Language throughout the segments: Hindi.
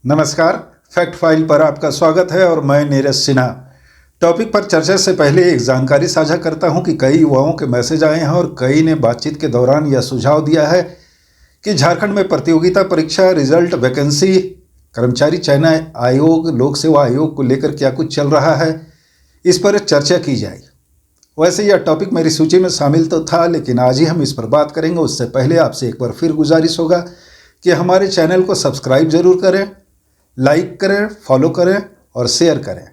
नमस्कार, फैक्ट फाइल पर आपका स्वागत है और मैं नीरज सिन्हा। टॉपिक पर चर्चा से पहले एक जानकारी साझा करता हूं कि कई युवाओं के मैसेज आए हैं और कई ने बातचीत के दौरान यह सुझाव दिया है कि झारखंड में प्रतियोगिता परीक्षा रिजल्ट, वैकेंसी, कर्मचारी चयन आयोग, लोक सेवा आयोग को लेकर क्या कुछ चल रहा है, इस पर चर्चा की जाए। वैसे यह टॉपिक मेरी सूची में शामिल तो था, लेकिन आज ही हम इस पर बात करेंगे। उससे पहले आपसे एक बार फिर गुजारिश होगा कि हमारे चैनल को सब्सक्राइब जरूर करें, लाइक करें, फॉलो करें और शेयर करें।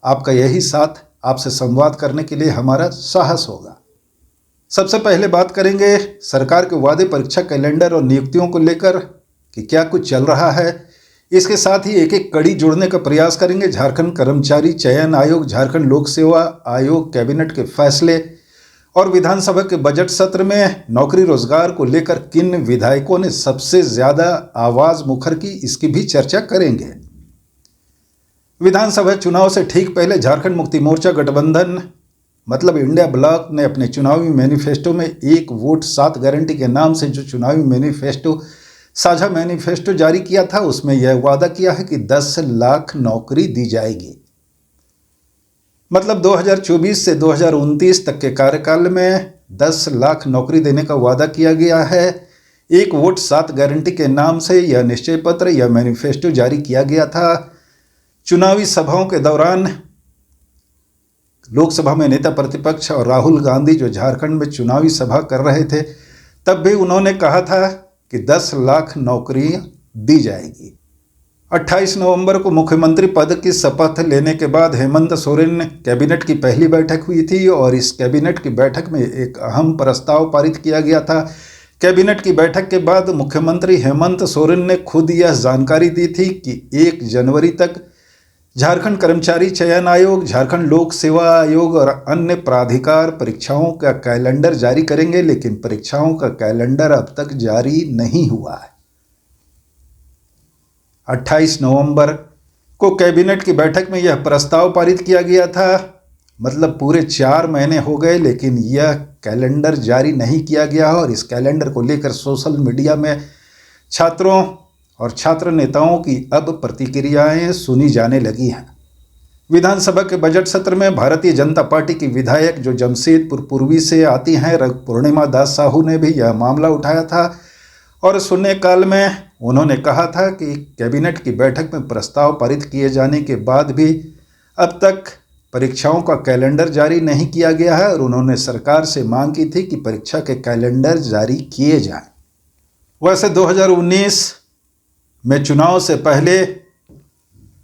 आपका यही साथ आपसे संवाद करने के लिए हमारा साहस होगा। सबसे पहले बात करेंगे सरकार के वादे, परीक्षा कैलेंडर और नियुक्तियों को लेकर कि क्या कुछ चल रहा है। इसके साथ ही एक एक कड़ी जोड़ने का प्रयास करेंगे। झारखंड कर्मचारी चयन आयोग, झारखंड लोक सेवा आयोग, कैबिनेट के फैसले और विधानसभा के बजट सत्र में नौकरी रोजगार को लेकर किन विधायकों ने सबसे ज्यादा आवाज मुखर की, इसकी भी चर्चा करेंगे। विधानसभा चुनाव से ठीक पहले झारखंड मुक्ति मोर्चा गठबंधन मतलब इंडिया ब्लॉक ने अपने चुनावी मैनिफेस्टो में 1 वोट 7 गारंटी के नाम से जो चुनावी मैनिफेस्टो, साझा मैनिफेस्टो जारी किया था, उसमें यह वादा किया है कि 10 लाख नौकरी दी जाएगी। मतलब 2024 से 2029 तक के कार्यकाल में 10 लाख नौकरी देने का वादा किया गया है। 1 वोट 7 गारंटी के नाम से यह निश्चय पत्र या मैनिफेस्टो जारी किया गया था। चुनावी सभाओं के दौरान लोकसभा में नेता प्रतिपक्ष और राहुल गांधी जो झारखंड में चुनावी सभा कर रहे थे, तब भी उन्होंने कहा था कि 10 लाख नौकरी दी जाएगी। 28 नवंबर को मुख्यमंत्री पद की शपथ लेने के बाद हेमंत सोरेन कैबिनेट की पहली बैठक हुई थी और इस कैबिनेट की बैठक में एक अहम प्रस्ताव पारित किया गया था। कैबिनेट की बैठक के बाद मुख्यमंत्री हेमंत सोरेन ने खुद यह जानकारी दी थी कि 1 जनवरी तक झारखंड कर्मचारी चयन आयोग, झारखंड लोक सेवा आयोग और अन्य प्राधिकार परीक्षाओं का कैलेंडर जारी करेंगे, लेकिन परीक्षाओं का कैलेंडर अब तक जारी नहीं हुआ है। 28 नवंबर को कैबिनेट की बैठक में यह प्रस्ताव पारित किया गया था। मतलब पूरे 4 महीने हो गए, लेकिन यह कैलेंडर जारी नहीं किया गया और इस कैलेंडर को लेकर सोशल मीडिया में छात्रों और छात्र नेताओं की अब प्रतिक्रियाएं सुनी जाने लगी हैं। विधानसभा के बजट सत्र में भारतीय जनता पार्टी की विधायक जो जमशेदपुर पूर्वी से आती हैं, पूर्णिमा दास साहू ने भी यह मामला उठाया था और शून्यकाल में उन्होंने कहा था कि कैबिनेट की बैठक में प्रस्ताव पारित किए जाने के बाद भी अब तक परीक्षाओं का कैलेंडर जारी नहीं किया गया है और उन्होंने सरकार से मांग की थी कि परीक्षा के कैलेंडर जारी किए जाएं। वैसे 2019 में चुनाव से पहले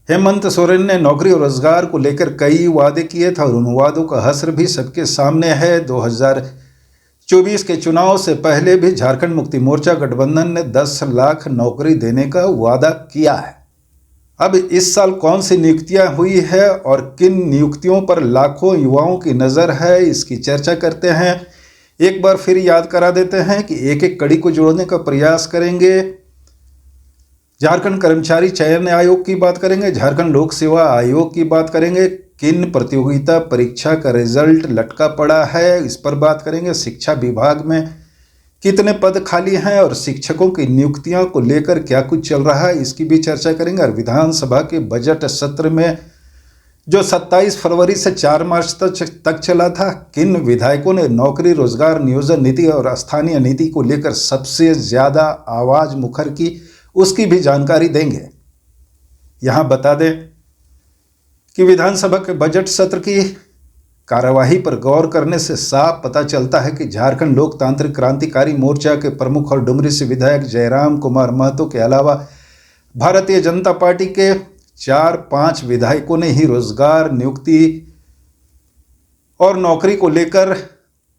हेमंत सोरेन ने नौकरी और रोजगार को लेकर कई वादे किए थे और उन वादों का हश्र भी सबके सामने है। 2024 के चुनाव से पहले भी झारखंड मुक्ति मोर्चा गठबंधन ने 10 लाख नौकरी देने का वादा किया है। अब इस साल कौन सी नियुक्तियां हुई है और किन नियुक्तियों पर लाखों युवाओं की नज़र है, इसकी चर्चा करते हैं। एक बार फिर याद करा देते हैं कि एक एक कड़ी को जोड़ने का प्रयास करेंगे। झारखंड कर्मचारी चयन आयोग की बात करेंगे, झारखंड लोक सेवा आयोग की बात करेंगे, किन प्रतियोगिता परीक्षा का रिजल्ट लटका पड़ा है इस पर बात करेंगे, शिक्षा विभाग में कितने पद खाली हैं और शिक्षकों की नियुक्तियों को लेकर क्या कुछ चल रहा है, इसकी भी चर्चा करेंगे। और विधानसभा के बजट सत्र में जो 27 फरवरी से 4 मार्च तक चला था, किन विधायकों ने नौकरी, रोजगार, नियोजन नीति और स्थानीय नीति को लेकर सबसे ज्यादा आवाज मुखर की, उसकी भी जानकारी देंगे। यहां बता दें कि विधानसभा के बजट सत्र की कार्यवाही पर गौर करने से साफ पता चलता है कि झारखंड लोकतांत्रिक क्रांतिकारी मोर्चा के प्रमुख और डुमरी से विधायक जयराम कुमार महतो के अलावा भारतीय जनता पार्टी के 4-5 विधायकों ने ही रोजगार, नियुक्ति और नौकरी को लेकर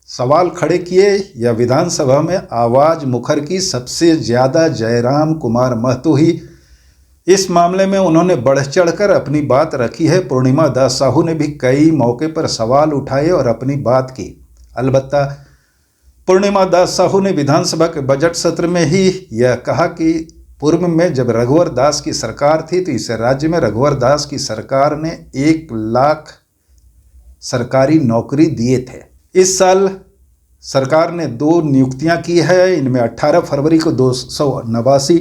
सवाल खड़े किए या विधानसभा में आवाज मुखर की। सबसे ज्यादा जयराम कुमार महतो ही इस मामले में उन्होंने बढ़ चढ़कर अपनी बात रखी है। पूर्णिमा दास साहू ने भी कई मौके पर सवाल उठाए और अपनी बात की। अलबत्ता पूर्णिमा दास साहू ने विधानसभा के बजट सत्र में ही यह कहा कि पूर्व में जब रघुवर दास की सरकार थी तो इस राज्य में रघुवर दास की सरकार ने 1 लाख सरकारी नौकरी दिए थे। इस साल सरकार ने 2 नियुक्तियां की है। इनमें 18 फरवरी को 289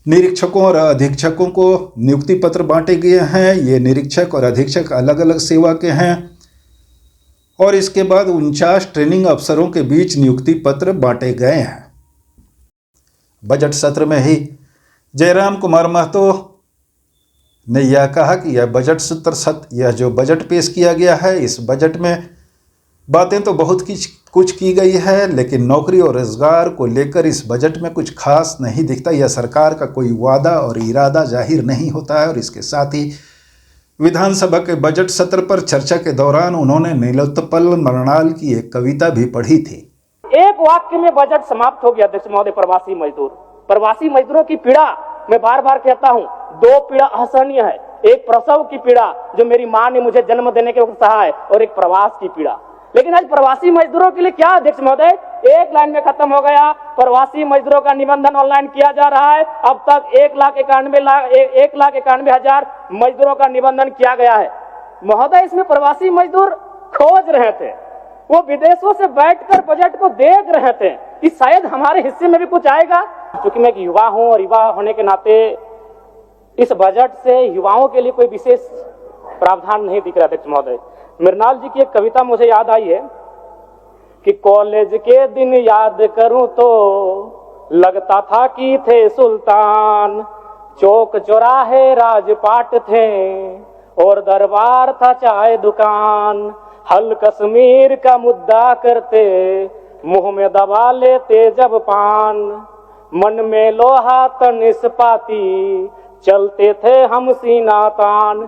निरीक्षकों और अधीक्षकों को नियुक्ति पत्र बांटे गए हैं। ये निरीक्षक और अधीक्षक अलग अलग सेवा के हैं। और इसके बाद 49 ट्रेनिंग अफसरों के बीच नियुक्ति पत्र बांटे गए हैं। बजट सत्र में ही जयराम कुमार महतो ने यह कहा कि यह जो बजट पेश किया गया है, इस बजट में बातें तो बहुत कुछ की गई है, लेकिन नौकरी और रोजगार को लेकर इस बजट में कुछ खास नहीं दिखता। यह सरकार का कोई वादा और इरादा जाहिर नहीं होता है। और इसके साथ ही विधानसभा के बजट सत्र पर चर्चा के दौरान उन्होंने नीलोत्पल मरणाल की एक कविता भी पढ़ी थी। एक वाक्य में बजट समाप्त हो गया। अध्यक्ष महोदय, प्रवासी मजदूरों की पीड़ा मैं बार बार कहता हूं, दो पीड़ा असहनीय है। एक प्रसव की पीड़ा जो मेरी मां ने मुझे जन्म देने के वक्त सहा है, और एक प्रवास की पीड़ा। लेकिन आज प्रवासी मजदूरों के लिए क्या अध्यक्ष महोदय, एक लाइन में खत्म हो गया। प्रवासी मजदूरों का निबंधन ऑनलाइन किया जा रहा है। अब तक 1,91,000 मजदूरों का निबंधन किया गया है। महोदय, इसमें प्रवासी मजदूर खोज रहे थे, वो विदेशों से बैठकर बजट को देख रहे थे कि शायद हमारे हिस्से में भी कुछ आएगा। क्योंकि मैं एक युवा हूं और युवा होने के नाते इस बजट से युवाओं के लिए कोई विशेष प्रावधान नहीं दिख रहा। अध्यक्ष महोदय, मृणाल जी की एक कविता मुझे याद आई है कि कॉलेज के दिन याद करूं तो लगता था कि थे सुल्तान, चौक चौराहे राजपाट थे और दरबार था चाय दुकान। हल कश्मीर का मुद्दा करते मुंह में दबा लेते जब पान, मन में लोहा तन इस्पाती चलते थे हम सीना तान।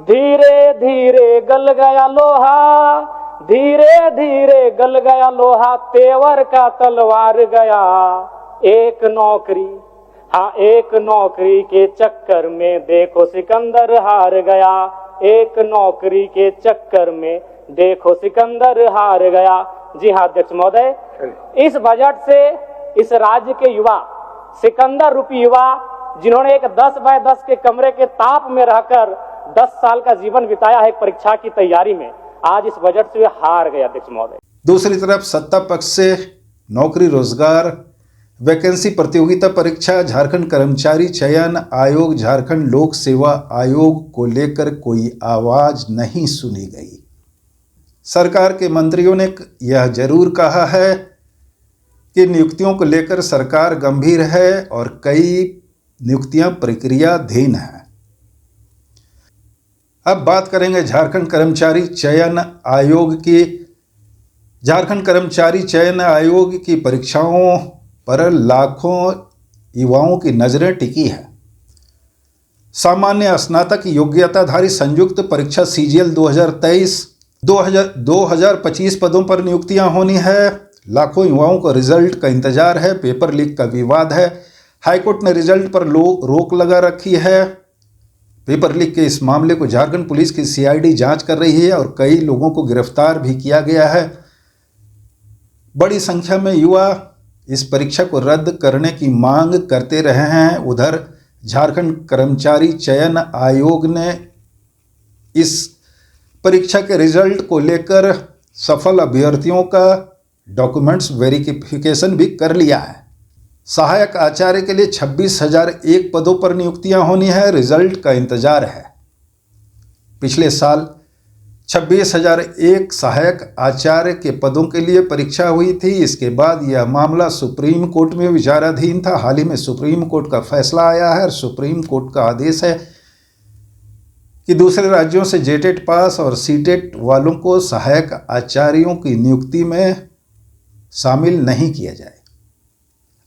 धीरे धीरे गल गया लोहा, धीरे धीरे गल गया लोहा, तेवर का तलवार गया। एक नौकरी के चक्कर में देखो सिकंदर हार गया। एक नौकरी के चक्कर में देखो सिकंदर हार गया। जी हाँ अध्यक्ष महोदय, इस बजट से इस राज्य के युवा, सिकंदर रूपी युवा, जिन्होंने एक 10 बाय 10 के कमरे के ताप में रहकर 10 साल का जीवन बिताया है परीक्षा की तैयारी में, आज इस बजट से वे हार गए अध्यक्ष महोदय। दूसरी तरफ सत्ता पक्ष से नौकरी रोजगार वैकेंसी प्रतियोगिता परीक्षा, झारखंड कर्मचारी चयन आयोग, झारखंड लोक सेवा आयोग को लेकर कोई आवाज नहीं सुनी गई। सरकार के मंत्रियों ने यह जरूर कहा है कि नियुक्तियों को लेकर सरकार गंभीर है और कई नियुक्तियां प्रक्रियाधीन हैं। अब बात करेंगे झारखंड कर्मचारी चयन आयोग की। झारखंड कर्मचारी चयन आयोग की परीक्षाओं पर लाखों युवाओं की नजरें टिकी है। सामान्य स्नातक योग्यताधारी संयुक्त परीक्षा CGL 2025 पदों पर नियुक्तियां होनी है। लाखों युवाओं को रिजल्ट का इंतजार है। पेपर लीक का विवाद है। हाईकोर्ट ने रिजल्ट पर रोक लगा रखी है। पेपर लीक के इस मामले को झारखंड पुलिस की CID जांच कर रही है और कई लोगों को गिरफ्तार भी किया गया है। बड़ी संख्या में युवा इस परीक्षा को रद्द करने की मांग करते रहे हैं। उधर झारखंड कर्मचारी चयन आयोग ने इस परीक्षा के रिजल्ट को लेकर सफल अभ्यर्थियों का डॉक्यूमेंट्स वेरिफिकेशन भी कर लिया है। सहायक आचार्य के लिए 26,001 पदों पर नियुक्तियां होनी है। रिजल्ट का इंतजार है। पिछले साल 26,001 सहायक आचार्य के पदों के लिए परीक्षा हुई थी। इसके बाद यह मामला सुप्रीम कोर्ट में विचाराधीन था। हाल ही में सुप्रीम कोर्ट का फैसला आया है और सुप्रीम कोर्ट का आदेश है कि दूसरे राज्यों से JTET पास और CTET वालों को सहायक आचार्यों की नियुक्ति में शामिल नहीं किया जाए।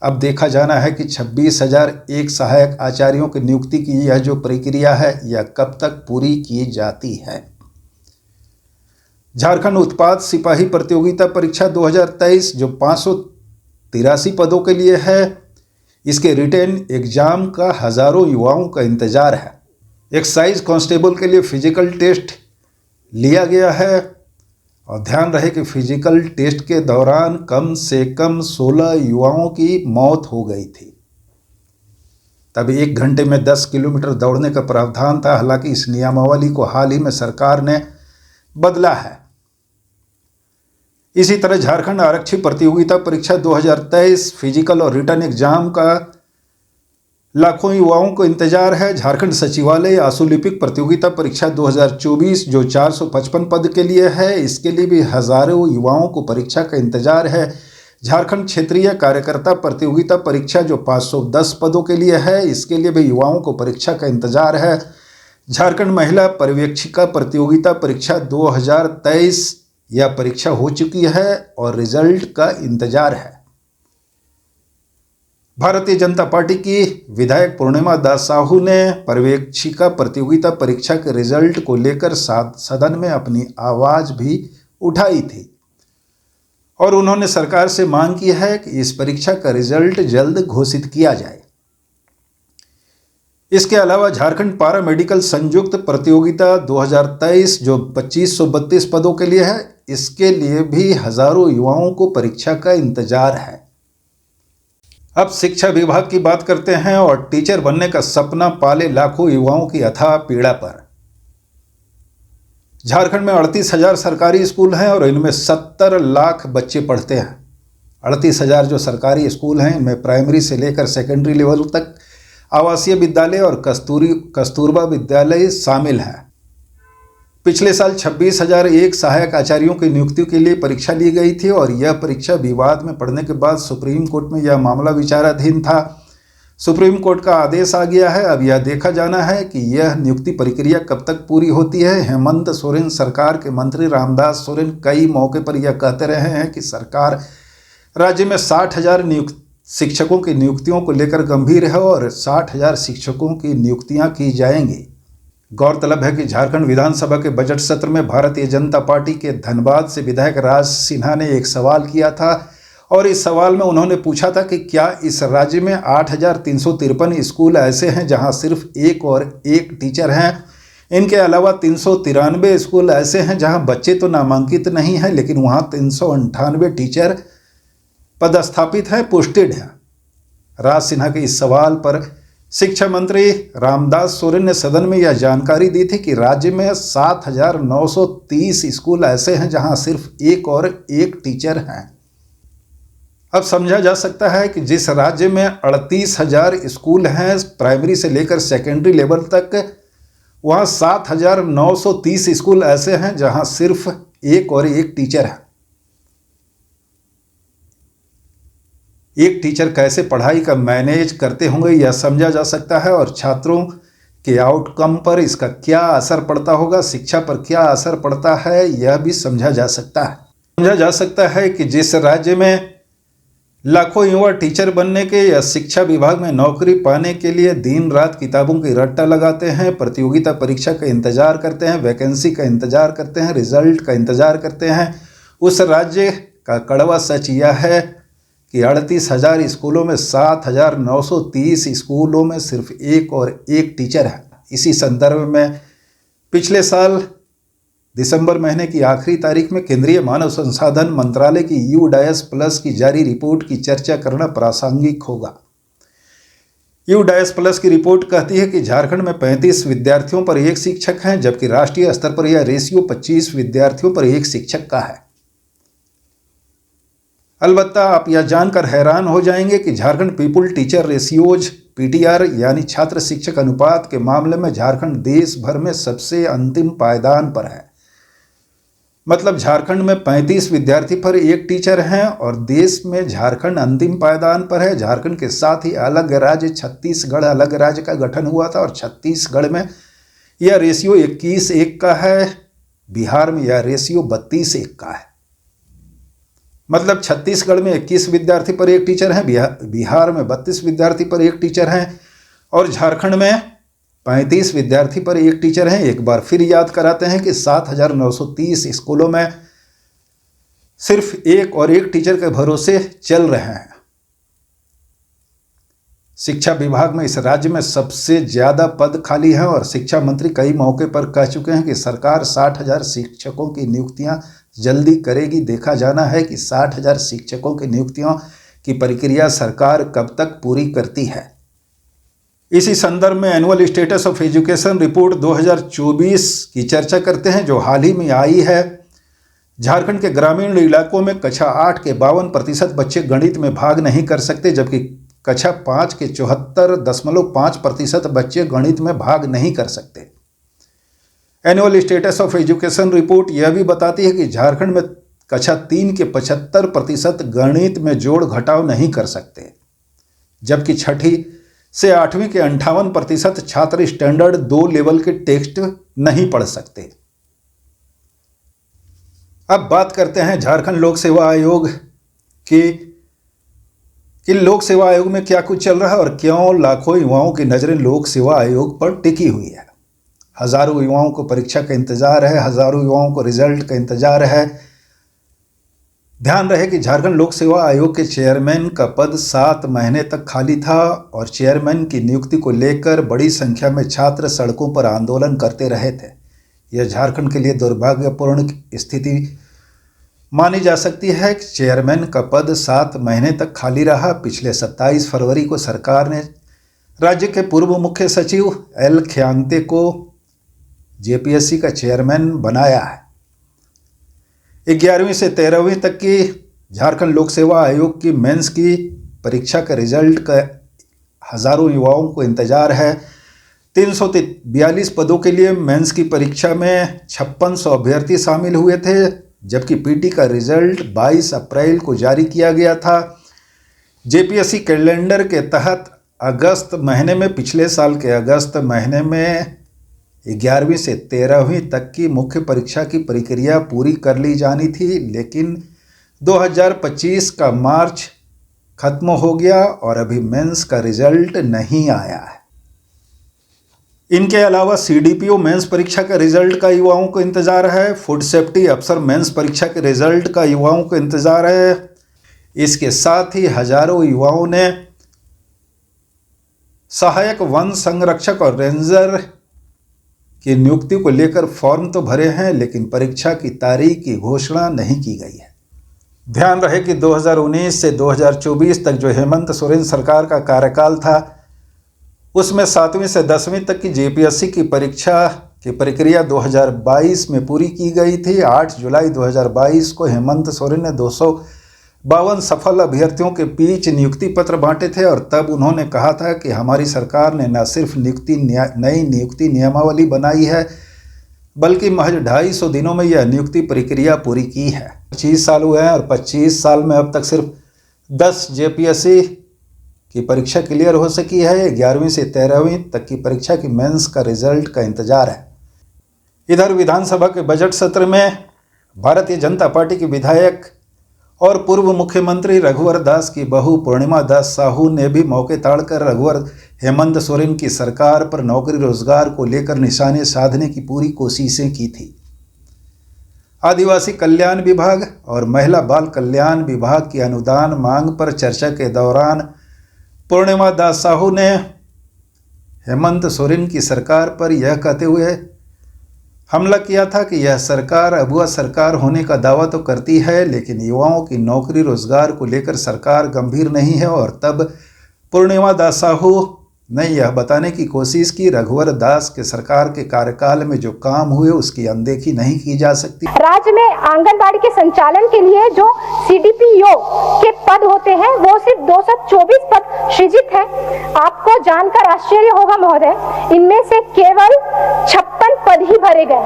अब देखा जाना है कि 26,001 सहायक आचार्यों की नियुक्ति की यह जो प्रक्रिया है यह कब तक पूरी की जाती है। झारखंड उत्पाद सिपाही प्रतियोगिता परीक्षा 2023 जो 583 पदों के लिए है, इसके रिटेन एग्जाम का हजारों युवाओं का इंतजार है। एक्साइज कांस्टेबल के लिए फिजिकल टेस्ट लिया गया है और ध्यान रहे कि फिजिकल टेस्ट के दौरान कम से कम 16 युवाओं की मौत हो गई थी। तब 1 घंटे में 10 किलोमीटर दौड़ने का प्रावधान था। हालांकि इस नियमावली को हाल ही में सरकार ने बदला है। इसी तरह झारखंड आरक्षी प्रतियोगिता परीक्षा 2023 फिजिकल और रिटन एग्जाम का लाखों युवाओं को इंतजार है। झारखंड सचिवालय आशुलिपिक प्रतियोगिता परीक्षा 2024 जो 455 पद के लिए है, इसके लिए भी हजारों युवाओं को परीक्षा का इंतजार है। झारखंड क्षेत्रीय कार्यकर्ता प्रतियोगिता परीक्षा जो 510 पदों के लिए है, इसके लिए भी युवाओं को परीक्षा का इंतजार है। झारखंड महिला पर्यवेक्षिका प्रतियोगिता परीक्षा 2023 यह परीक्षा हो चुकी है और रिजल्ट का इंतजार है। भारतीय जनता पार्टी की विधायक पूर्णिमा दास साहू ने पर्यवेक्षिका प्रतियोगिता परीक्षा के रिजल्ट को लेकर सदन में अपनी आवाज भी उठाई थी और उन्होंने सरकार से मांग की है कि इस परीक्षा का रिजल्ट जल्द घोषित किया जाए। इसके अलावा झारखंड पारा मेडिकल संयुक्त प्रतियोगिता 2023 जो 2532 पदों के लिए है, इसके लिए भी हजारों युवाओं को परीक्षा का इंतजार है। अब शिक्षा विभाग की बात करते हैं और टीचर बनने का सपना पाले लाखों युवाओं की अथाह पीड़ा पर। झारखंड में 38,000 सरकारी स्कूल हैं और इनमें 70 लाख बच्चे पढ़ते हैं। 38,000 जो सरकारी स्कूल हैं, इनमें प्राइमरी से लेकर सेकेंडरी लेवल तक आवासीय विद्यालय और कस्तूरबा विद्यालय शामिल हैं। पिछले साल 26,001 सहायक आचार्यों की नियुक्ति के लिए परीक्षा ली गई थी और यह परीक्षा विवाद में पड़ने के बाद सुप्रीम कोर्ट में यह मामला विचाराधीन था। सुप्रीम कोर्ट का आदेश आ गया है। अब यह देखा जाना है कि यह नियुक्ति प्रक्रिया कब तक पूरी होती है। हेमंत सोरेन सरकार के मंत्री रामदास सोरेन कई मौके पर यह कहते रहे हैं कि सरकार राज्य में 60,000 शिक्षकों की नियुक्तियों को लेकर गंभीर है और 60,000 शिक्षकों की नियुक्तियां की जाएंगी। गौरतलब है कि झारखंड विधानसभा के बजट सत्र में भारतीय जनता पार्टी के धनबाद से विधायक राज सिन्हा ने एक सवाल किया था और इस सवाल में उन्होंने पूछा था कि क्या इस राज्य में 8,353 स्कूल ऐसे हैं जहां सिर्फ एक और एक टीचर हैं। इनके अलावा 393 स्कूल ऐसे हैं जहां बच्चे तो नामांकित नहीं हैं, लेकिन वहां 398 टीचर पदस्थापित हैं, पोस्टेड हैं। राज सिन्हा के इस सवाल पर शिक्षा मंत्री रामदास सोरेन ने सदन में यह जानकारी दी थी कि राज्य में 7,930 स्कूल ऐसे हैं जहां सिर्फ एक और एक टीचर हैं। अब समझा जा सकता है कि जिस राज्य में 38,000 स्कूल हैं प्राइमरी से लेकर सेकेंडरी लेवल तक, वहां 7,930 स्कूल ऐसे हैं जहां सिर्फ एक और एक टीचर है। एक टीचर कैसे पढ़ाई का मैनेज करते होंगे यह समझा जा सकता है और छात्रों के आउटकम पर इसका क्या असर पड़ता होगा, शिक्षा पर क्या असर पड़ता है, यह भी समझा जा सकता है। समझा जा सकता है कि जिस राज्य में लाखों युवा टीचर बनने के या शिक्षा विभाग में नौकरी पाने के लिए दिन रात किताबों की रट्टा लगाते हैं, प्रतियोगिता परीक्षा का इंतजार करते हैं, वैकेंसी का इंतजार करते हैं, रिजल्ट का इंतजार करते हैं, उस राज्य का कड़वा सच यह है कि 38,000 स्कूलों में 7,930 स्कूलों में सिर्फ एक और एक टीचर है। इसी संदर्भ में पिछले साल दिसंबर महीने की आखिरी तारीख में केंद्रीय मानव संसाधन मंत्रालय की UDAS+ की जारी रिपोर्ट की चर्चा करना प्रासंगिक होगा। UDAS+ की रिपोर्ट कहती है कि झारखंड में 35 विद्यार्थियों पर एक शिक्षक हैं, जबकि राष्ट्रीय स्तर पर यह रेशियो 25 विद्यार्थियों पर एक शिक्षक का है। अलबत्ता आप यह जानकर हैरान हो जाएंगे कि Jharkhand people teacher ratios PTR यानी छात्र शिक्षक अनुपात के मामले में झारखंड देश भर में सबसे अंतिम पायदान पर है। मतलब झारखंड में 35 विद्यार्थी पर एक टीचर हैं और देश में झारखंड अंतिम पायदान पर है। झारखंड के साथ ही अलग राज्य छत्तीसगढ़ अलग राज्य का गठन हुआ था और छत्तीसगढ़ में यह रेशियो 21:1 का है। बिहार में यह रेशियो 32:1 का है। मतलब छत्तीसगढ़ में 21 विद्यार्थी पर एक टीचर हैं, बिहार में 32 विद्यार्थी पर एक टीचर हैं और झारखंड में 35 विद्यार्थी पर एक टीचर हैं। एक बार फिर याद कराते हैं कि 7,930 स्कूलों में सिर्फ एक और एक टीचर के भरोसे चल रहे हैं। शिक्षा विभाग में इस राज्य में सबसे ज्यादा पद खाली हैं और शिक्षा मंत्री कई मौके पर कह चुके हैं कि सरकार 60,000 शिक्षकों की नियुक्तियां जल्दी करेगी। देखा जाना है कि 60,000 शिक्षकों की नियुक्तियों की प्रक्रिया सरकार कब तक पूरी करती है। इसी संदर्भ में annual status of education report 2024 की चर्चा करते हैं, जो हाल ही में आई है। झारखंड के ग्रामीण इलाकों में कक्षा 8 के 52% बच्चे गणित में भाग नहीं कर सकते, जबकि कक्षा 5 के 74.5% बच्चे गणित में भाग नहीं कर सकते। Annual status of education report यह भी बताती है कि झारखंड में कक्षा 3 के 75% गणित में जोड़ घटाव नहीं कर सकते, जबकि छठी से 8वीं के 58% छात्र स्टैंडर्ड 2 लेवल के टेक्स्ट नहीं पढ़ सकते। अब बात करते हैं झारखंड लोक सेवा आयोग की कि लोक सेवा आयोग में क्या कुछ चल रहा है और क्यों लाखों युवाओं की नज़रें लोक सेवा आयोग पर टिकी हुई है। हजारों युवाओं को परीक्षा का इंतजार है, हजारों युवाओं को रिजल्ट का इंतजार है। ध्यान रहे कि झारखंड लोक सेवा आयोग के चेयरमैन का पद 7 महीने तक खाली था और चेयरमैन की नियुक्ति को लेकर बड़ी संख्या में छात्र सड़कों पर आंदोलन करते रहे थे। यह झारखंड के लिए दुर्भाग्यपूर्ण स्थिति मानी जा सकती है कि चेयरमैन का पद 7 महीने तक खाली रहा। पिछले 27 फरवरी को सरकार ने राज्य के पूर्व मुख्य सचिव एल ख्यांगते को जेपीएससी का चेयरमैन बनाया है। 11वीं से 13वीं तक की झारखंड लोक सेवा आयोग की मेंस की परीक्षा का रिजल्ट का हजारों युवाओं को इंतजार है। 342 पदों के लिए मेंस की परीक्षा में 5600 अभ्यर्थी शामिल हुए थे, जबकि पीटी का रिजल्ट 22 अप्रैल को जारी किया गया था। जेपीएससी कैलेंडर के तहत अगस्त महीने में, पिछले साल के अगस्त महीने में 11वीं से 13वीं तक की मुख्य परीक्षा की प्रक्रिया पूरी कर ली जानी थी, लेकिन 2025 का मार्च खत्म हो गया और अभी मेंस का रिजल्ट नहीं आया है। इनके अलावा सीडीपीओ मेंस परीक्षा के रिजल्ट का युवाओं को इंतजार है। फूड सेफ्टी अफसर मेंस परीक्षा के रिजल्ट का युवाओं को इंतजार है। इसके साथ ही हजारों युवाओं ने सहायक वन संरक्षक और रेंजर की नियुक्ति को लेकर फॉर्म तो भरे हैं, लेकिन परीक्षा की तारीख की घोषणा नहीं की गई है। ध्यान रहे कि 2019 से 2024 तक जो हेमंत सोरेन सरकार का कार्यकाल था, उसमें 7वीं से 10वीं तक की जेपीएससी की परीक्षा की प्रक्रिया 2022 में पूरी की गई थी। 8 जुलाई 2022 को हेमंत सोरेन ने 252 सफल अभ्यर्थियों के बीच नियुक्ति पत्र बांटे थे और तब उन्होंने कहा था कि हमारी सरकार ने न सिर्फ नई नियुक्ति नियमावली बनाई है, बल्कि महज 250 दिनों में यह नियुक्ति प्रक्रिया पूरी की है। 25 साल हुए हैं और 25 साल में अब तक सिर्फ 10 जेपीएससी की परीक्षा क्लियर हो सकी है। 11वीं से 13वीं तक की परीक्षा की मेंस का रिजल्ट का इंतजार है। इधर विधानसभा के बजट सत्र में भारतीय जनता पार्टी के विधायक और पूर्व मुख्यमंत्री रघुवर दास की बहू पूर्णिमा दास साहू ने भी मौके ताड़कर रघुवर हेमंत सोरेन की सरकार पर नौकरी रोजगार को लेकर निशाने साधने की पूरी कोशिशें की थी। आदिवासी कल्याण विभाग और महिला बाल कल्याण विभाग की अनुदान मांग पर चर्चा के दौरान पूर्णिमा दास साहू ने हेमंत सोरेन की सरकार पर यह कहते हुए हमला किया था कि यह सरकार अगुआ सरकार होने का दावा तो करती है, लेकिन युवाओं की नौकरी रोजगार को लेकर सरकार गंभीर नहीं है। और तब पूर्णिमा दास साहू ने यह बताने की कोशिश की रघुवर दास के सरकार के कार्यकाल में जो काम हुए उसकी अनदेखी नहीं की जा सकती। राज्य में आंगनबाड़ी के संचालन के लिए जो सीडीपीओ के पद होते हैं वो सिर्फ 224 पद सृजित है। आपको जानकर आश्चर्य होगा महोदय, इनमें से केवल 56 पद ही भरे गए।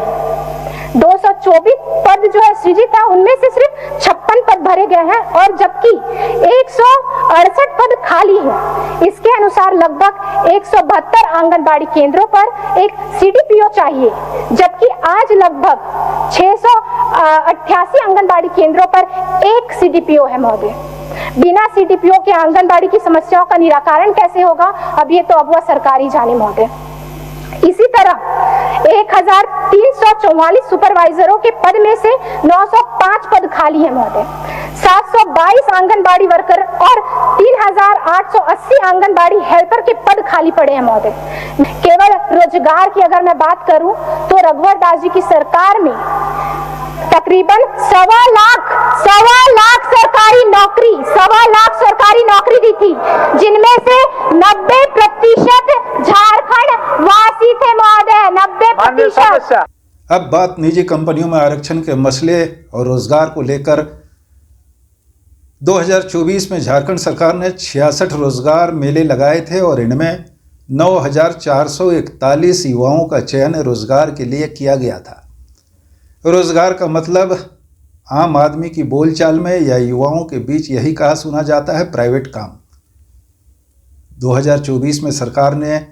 224 पद जो है सृजित है, उनमें से सिर्फ 56 पद भरे गए हैं और जबकि 168 पद खाली है। इसके अनुसार लगभग 172 आंगनबाड़ी केंद्रों पर एक सीडीपीओ चाहिए, जबकि आज लगभग 688 आंगनबाड़ी केंद्रों पर एक सीडीपीओ है महोदय। बिना सीडीपीओ के आंगनबाड़ी की समस्याओं का निराकरण कैसे होगा, अब ये तो अगुआ सरकार ही जाने महोदय। इसी तरह 1344 सुपरवाइजरों के पद में से 905 पद खाली है महोदय। 722 आंगनबाड़ी वर्कर और 3880 आंगनबाड़ी हेल्पर के पद खाली पड़े हैं महोदय। केवल रोजगार की अगर मैं बात करूं तो रघुवर दास जी की सरकार में तकरीबन 1.25 लाख सरकारी नौकरी दी थी, जिनमें से 90% झारखंड वासी थे महोदय। 90%। अब बात निजी कंपनियों में आरक्षण के मसले और रोजगार को लेकर 2024 में झारखंड सरकार ने 66 रोजगार मेले लगाए थे और इनमें 9,441 युवाओं का चयन रोजगार के लिए किया गया था। रोजगार का मतलब आम आदमी की बोलचाल में या युवाओं के बीच यही कहा सुना जाता है, प्राइवेट काम। 2024 में सरकार ने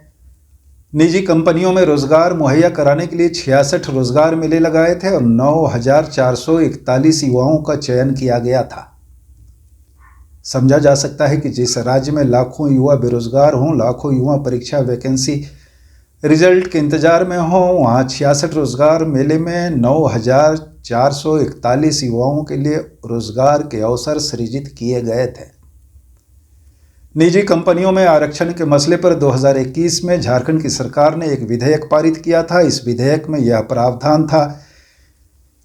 निजी कंपनियों में रोजगार मुहैया कराने के लिए 66 रोजगार मेले लगाए थे और 9,441 युवाओं का चयन किया गया था। समझा जा सकता है कि जिस राज्य में लाखों युवा बेरोजगार हों, लाखों युवा परीक्षा वैकेंसी रिजल्ट के इंतजार में हों, वहाँ 66 रोजगार मेले में 9,441 युवाओं के लिए रोजगार के अवसर सृजित किए गए थे। निजी कंपनियों में आरक्षण के मसले पर 2021 में झारखंड की सरकार ने एक विधेयक पारित किया था। इस विधेयक में यह प्रावधान था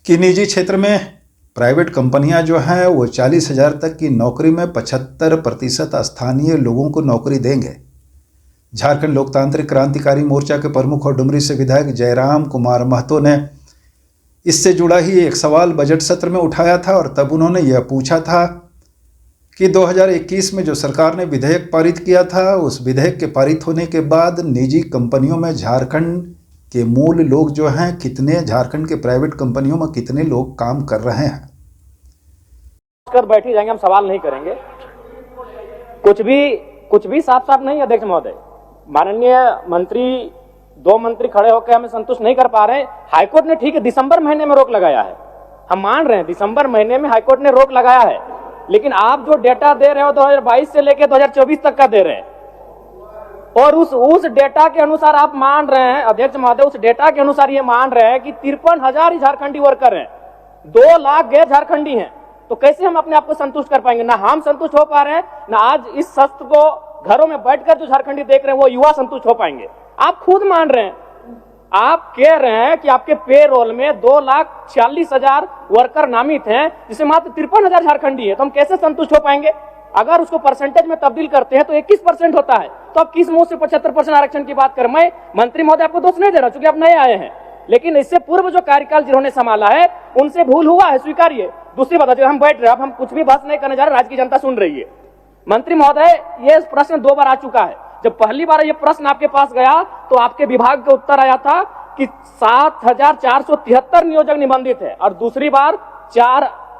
कि निजी क्षेत्र में प्राइवेट कंपनियां जो हैं वो 40,000 तक की नौकरी में 75% स्थानीय लोगों को नौकरी देंगे। झारखंड लोकतांत्रिक क्रांतिकारी मोर्चा के प्रमुख और डुमरी से विधायक जयराम कुमार महतो ने इससे जुड़ा ही एक सवाल बजट सत्र में उठाया था और तब उन्होंने यह पूछा था कि 2021 में जो सरकार ने विधेयक पारित किया था, उस विधेयक के पारित होने के बाद निजी कंपनियों में झारखंड के मूल लोग जो हैं कितने, झारखंड के प्राइवेट कंपनियों में कितने लोग काम कर रहे हैं। कर बैठी जाएंगे, हम सवाल नहीं करेंगे। कुछ भी साफ साफ नहीं। अध्यक्ष महोदय, माननीय मंत्री, 2 मंत्री खड़े होकर हमें संतुष्ट नहीं कर पा रहे। हाईकोर्ट ने, ठीक है, दिसंबर महीने में रोक लगाया है, हम मान रहे हैं, दिसंबर महीने में हाईकोर्ट ने रोक लगाया है, लेकिन आप जो डेटा दे रहे हो 2022 से लेकर 2024 तक का दे रहे हैं और उस डेटा के अनुसार आप मान रहे हैं, अध्यक्ष महोदय, उस डेटा के अनुसार ये मान रहे हैं कि 53,000 ही झारखंडी वर्कर हैं, 2 लाख गैर झारखंडी हैं। तो कैसे हम अपने आप को संतुष्ट कर पाएंगे? ना हम संतुष्ट हो पा रहे हैं, ना आज इस सत्र को घरों में बैठकर जो झारखंडी देख रहे हैं वो युवा संतुष्ट हो पाएंगे। आप खुद मान रहे हैं, आप कह रहे हैं कि आपके पेरोल में 2,40,000 वर्कर नामित हैं, जिसे मात्र 53,000 झारखंडी है। तो हम कैसे संतुष्ट हो पाएंगे? अगर उसको परसेंटेज में तब्दील करते हैं तो 21% होता है। तो आप किस मुंह से 75% आरक्षण की बात करें? मैं मंत्री महोदय आपको दोष नहीं दे रहा, चूंकि आप नए आए हैं, लेकिन इससे पूर्व जो कार्यकाल जिन्होंने संभाला है उनसे भूल हुआ है, स्वीकारिए। दूसरी बात, हम बैठ रहे हैं, अब हम कुछ भी बहस नहीं करने जा रहे, राज्य की जनता सुन रही है। मंत्री महोदय, ये प्रश्न 2 बार आ चुका है। जब पहली बार ये प्रश्न आपके पास गया तो आपके विभाग का उत्तर आया था कि 7,473 नियोजक निबंधित है और दूसरी बार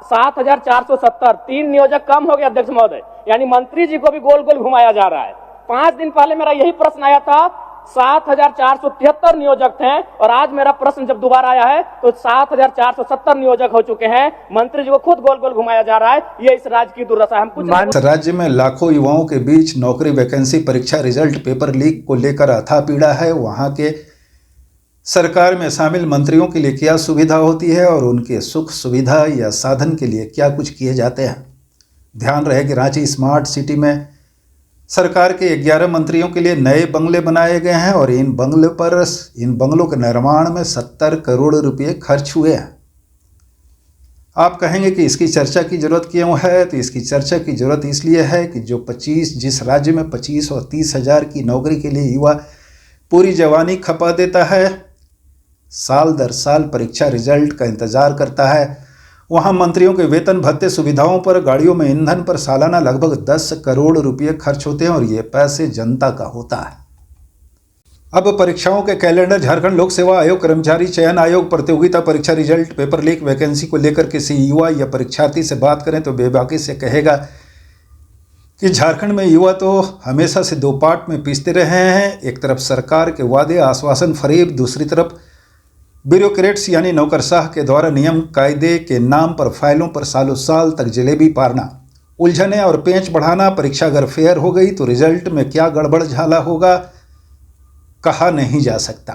7,470, 3 नियोजक कम हो गए। अध्यक्ष महोदय, यानी मंत्री जी को भी गोल गोल घुमाया जा रहा है। 5 दिन पहले मेरा यही प्रश्न आया था, 7,473 नियोजक थे और आज मेरा प्रश्न जब दोबारा आया है तो 7,470 नियोजक हो चुके हैं। मंत्री जी को खुद गोल गोल घुमाया जा रहा है। ये इस राज्य की दुर्दशा है। हम कुछ राज्य में लाखों युवाओं के बीच नौकरी वैकेंसी परीक्षा रिजल्ट पेपर लीक को लेकर अथाह पीड़ा है। वहां के सरकार में शामिल मंत्रियों के लिए क्या सुविधा होती है और उनके सुख सुविधा या साधन के लिए क्या कुछ किए जाते हैं। ध्यान रहे कि रांची स्मार्ट सिटी में सरकार के 11 मंत्रियों के लिए नए बंगले बनाए गए हैं और इन बंगलों के निर्माण में 70 करोड़ रुपए खर्च हुए हैं। आप कहेंगे कि इसकी चर्चा की जरूरत क्यों है? तो इसकी चर्चा की जरूरत इसलिए है कि जिस राज्य में 25 और 30,000 की नौकरी के लिए युवा पूरी जवानी खपा देता है, साल दर साल परीक्षा रिजल्ट का इंतजार करता है, वहां मंत्रियों के वेतन भत्ते, सुविधाओं पर, गाड़ियों में ईंधन पर सालाना लगभग 10 करोड़ रुपए खर्च होते हैं और ये पैसे जनता का होता है। अब परीक्षाओं के कैलेंडर, झारखंड लोक सेवा आयोग, कर्मचारी चयन आयोग, प्रतियोगिता परीक्षा रिजल्ट, पेपर लीक, वैकेंसी को लेकर किसी युवा या परीक्षार्थी से बात करें तो बेबाकी से कहेगा कि झारखंड में युवा तो हमेशा से 2 पार्ट में पिसते रहे हैं। एक तरफ सरकार के वादे, आश्वासन फरेब, दूसरी तरफ ब्यूरोक्रेट्स यानी नौकरशाह के द्वारा नियम कायदे के नाम पर फाइलों पर सालों साल तक जलेबी पारना, उलझने और पेंच बढ़ाना। परीक्षा अगर फेयर हो गई तो रिजल्ट में क्या गड़बड़ झाला होगा कहा नहीं जा सकता।